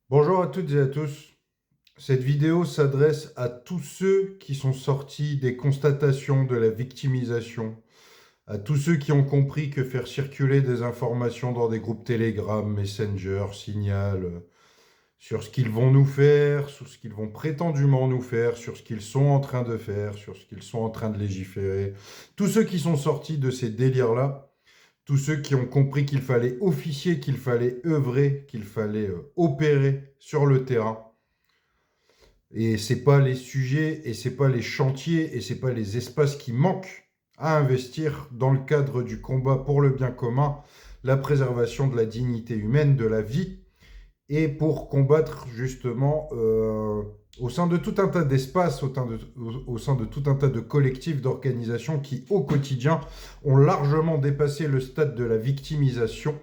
Bonjour à toutes et à tous. Cette vidéo s'adresse à tous ceux qui sont sortis des constatations de la victimisation, à tous ceux qui ont compris que faire circuler des informations dans des groupes Telegram, Messenger, Signal, sur ce qu'ils vont nous faire, sur ce qu'ils vont prétendument nous faire, sur ce qu'ils sont en train de faire, sur ce qu'ils sont en train de légiférer, tous ceux qui sont sortis de ces délires-là, tous ceux qui ont compris qu'il fallait officier, qu'il fallait œuvrer, qu'il fallait opérer sur le terrain. Et c'est pas les sujets, et c'est pas les chantiers, et c'est pas les espaces qui manquent à investir dans le cadre du combat pour le bien commun, la préservation de la dignité humaine, de la vie, et pour combattre justement au sein de tout un tas d'espaces, au sein de tout un tas de collectifs, d'organisations qui, au quotidien, ont largement dépassé le stade de la victimisation,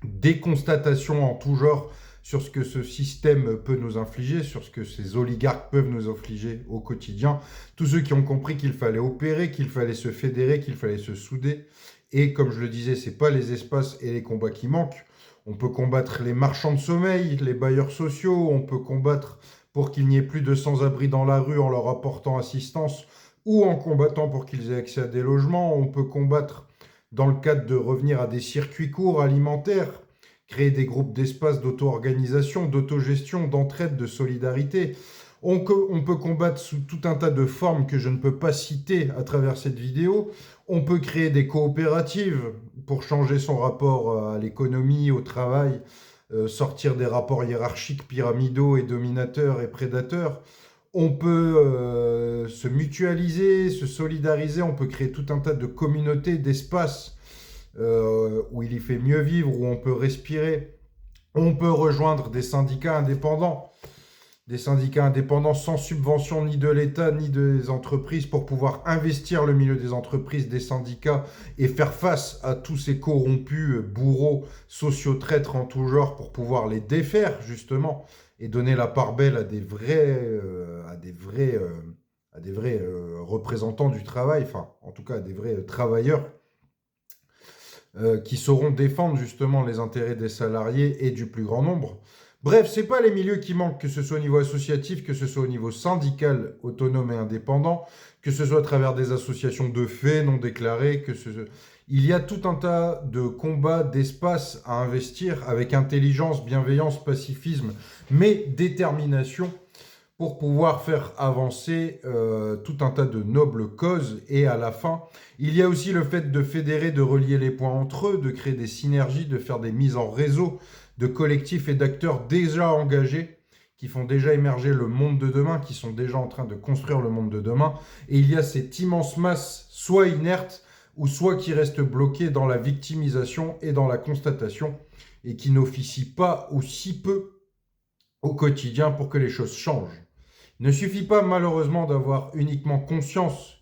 des constatations en tout genre sur ce que ce système peut nous infliger, sur ce que ces oligarques peuvent nous infliger au quotidien. Tous ceux qui ont compris qu'il fallait opérer, qu'il fallait se fédérer, qu'il fallait se souder. Et comme je le disais, ce n'est pas les espaces et les combats qui manquent. On peut combattre les marchands de sommeil, les bailleurs sociaux, on peut combattre pour qu'il n'y ait plus de sans-abri dans la rue en leur apportant assistance ou en combattant pour qu'ils aient accès à des logements. On peut combattre dans le cadre de revenir à des circuits courts alimentaires, créer des groupes d'espace d'auto-organisation, d'autogestion, d'entraide, de solidarité. On peut combattre sous tout un tas de formes que je ne peux pas citer à travers cette vidéo. On peut créer des coopératives pour changer son rapport à l'économie, au travail, sortir des rapports hiérarchiques pyramidaux et dominateurs et prédateurs. On peut se mutualiser, se solidariser, on peut créer tout un tas de communautés, d'espaces où il y fait mieux vivre, où on peut respirer. On peut rejoindre des syndicats indépendants sans subvention ni de l'État ni des entreprises pour pouvoir investir le milieu des entreprises, des syndicats et faire face à tous ces corrompus, bourreaux, sociotraîtres en tout genre pour pouvoir les défaire justement et donner la part belle à des vrais représentants du travail, enfin en tout cas à des vrais travailleurs qui sauront défendre justement les intérêts des salariés et du plus grand nombre. Bref, ce n'est pas les milieux qui manquent, que ce soit au niveau associatif, que ce soit au niveau syndical, autonome et indépendant, que ce soit à travers des associations de faits non déclarés, il y a tout un tas de combats, d'espaces à investir avec intelligence, bienveillance, pacifisme, mais détermination pour pouvoir faire avancer tout un tas de nobles causes. Et à la fin, il y a aussi le fait de fédérer, de relier les points entre eux, de créer des synergies, de faire des mises en réseau de collectifs et d'acteurs déjà engagés, qui font déjà émerger le monde de demain, qui sont déjà en train de construire le monde de demain. Et il y a cette immense masse, soit inerte, ou soit qui reste bloquée dans la victimisation et dans la constatation, et qui n'officie pas ou si peu au quotidien pour que les choses changent. Il ne suffit pas malheureusement d'avoir uniquement conscience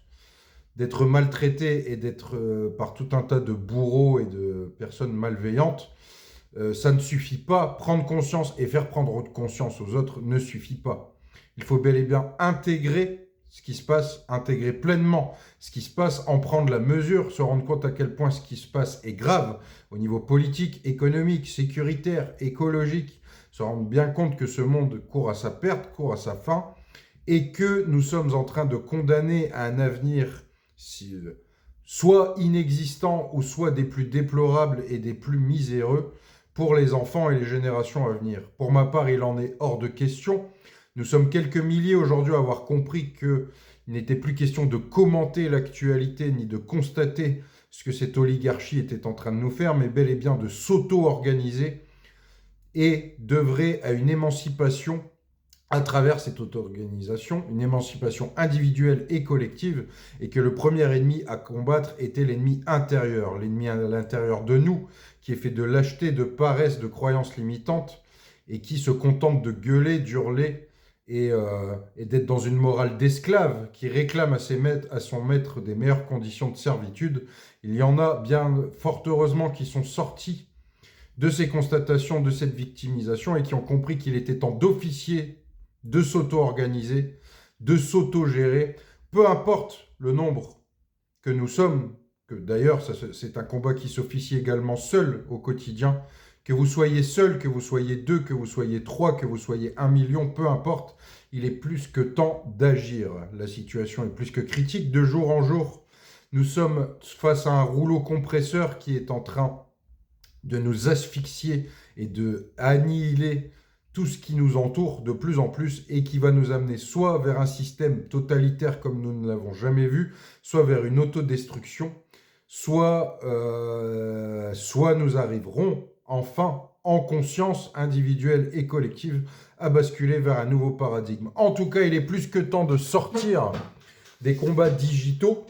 d'être maltraité et d'être par tout un tas de bourreaux et de personnes malveillantes. Ça ne suffit pas. Prendre conscience et faire prendre conscience aux autres ne suffit pas. Il faut bel et bien intégrer ce qui se passe, intégrer pleinement ce qui se passe, en prendre la mesure, se rendre compte à quel point ce qui se passe est grave au niveau politique, économique, sécuritaire, écologique, se rendre bien compte que ce monde court à sa perte, court à sa fin, et que nous sommes en train de condamner à un avenir soit inexistant ou soit des plus déplorables et des plus miséreux pour les enfants et les générations à venir. Pour ma part, il en est hors de question. Nous sommes quelques milliers aujourd'hui à avoir compris qu'il n'était plus question de commenter l'actualité ni de constater ce que cette oligarchie était en train de nous faire, mais bel et bien de s'auto-organiser et d'œuvrer à une émancipation à travers cette auto-organisation, une émancipation individuelle et collective, et que le premier ennemi à combattre était l'ennemi intérieur, l'ennemi à l'intérieur de nous, qui est fait de lâcheté, de paresse, de croyances limitantes, et qui se contente de gueuler, d'hurler, et d'être dans une morale d'esclave, qui réclame à son maître des meilleures conditions de servitude. Il y en a bien fort heureusement qui sont sortis de ces constatations, de cette victimisation, et qui ont compris qu'il était temps d'officier, de s'auto-organiser, de s'auto-gérer, peu importe le nombre que nous sommes, que d'ailleurs c'est un combat qui s'officie également seul au quotidien, Que vous soyez seul, que vous soyez 2, que vous soyez 3, que vous soyez 1 million, peu importe, il est plus que temps d'agir. La situation est plus que critique. De jour en jour, nous sommes face à un rouleau compresseur qui est en train de nous asphyxier et de annihiler tout ce qui nous entoure de plus en plus et qui va nous amener soit vers un système totalitaire comme nous ne l'avons jamais vu, soit vers une autodestruction, soit nous arriverons enfin en conscience individuelle et collective à basculer vers un nouveau paradigme. En tout cas, il est plus que temps de sortir des combats digitaux.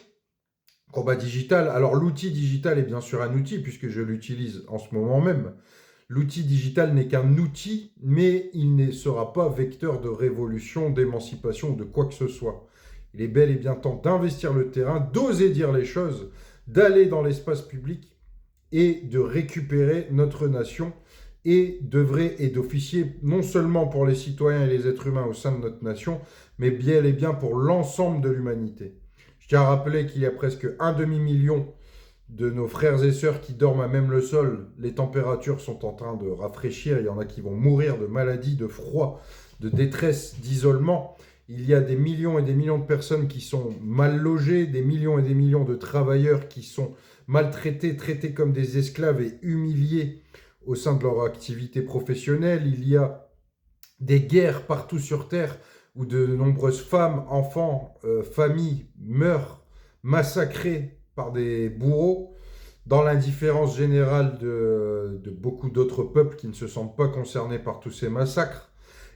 Combat digital, alors l'outil digital est bien sûr un outil puisque je l'utilise en ce moment même. L'outil digital n'est qu'un outil, mais il ne sera pas vecteur de révolution, d'émancipation ou de quoi que ce soit. Il est bel et bien temps d'investir le terrain, d'oser dire les choses, d'aller dans l'espace public et de récupérer notre nation et d'œuvrer et d'officier non seulement pour les citoyens et les êtres humains au sein de notre nation, mais bien et bien pour l'ensemble de l'humanité. Je tiens à rappeler qu'il y a presque un demi-million de nos frères et sœurs qui dorment à même le sol. Les températures sont en train de rafraîchir. Il y en a qui vont mourir de maladies, de froid, de détresse, d'isolement. Il y a des millions et des millions de personnes qui sont mal logées, des millions et des millions de travailleurs qui sont maltraités, traités comme des esclaves et humiliés au sein de leur activité professionnelle. Il y a des guerres partout sur Terre où de nombreuses femmes, enfants, familles meurent massacrés par des bourreaux, dans l'indifférence générale de beaucoup d'autres peuples qui ne se sentent pas concernés par tous ces massacres.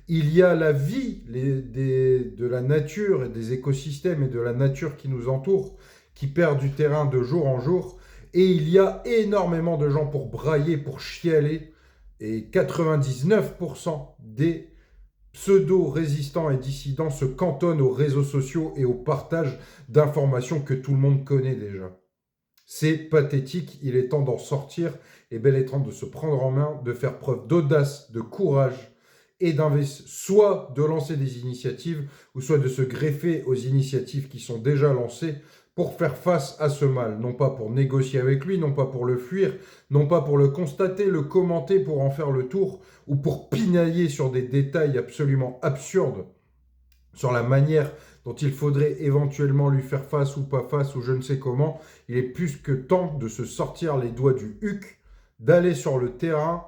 Il y a la vie de la nature et des écosystèmes et de la nature qui nous entoure, qui perd du terrain de jour en jour. Et il y a énormément de gens pour brailler, pour chialer. Et 99% des pseudo-résistants et dissidents se cantonnent aux réseaux sociaux et au partage d'informations que tout le monde connaît déjà. C'est pathétique, il est temps d'en sortir et bel est temps de se prendre en main, de faire preuve d'audace, de courage et d'investir, soit de lancer des initiatives ou soit de se greffer aux initiatives qui sont déjà lancées pour faire face à ce mal, non pas pour négocier avec lui, non pas pour le fuir, non pas pour le constater, le commenter pour en faire le tour, ou pour pinailler sur des détails absolument absurdes, sur la manière dont il faudrait éventuellement lui faire face ou pas face, ou je ne sais comment. Il est plus que temps de se sortir les doigts du huc, d'aller sur le terrain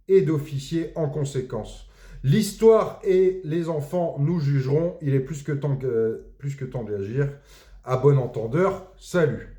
et d'officier en conséquence. L'histoire et les enfants nous jugeront, il est plus que temps d'agir. À bon entendeur, salut!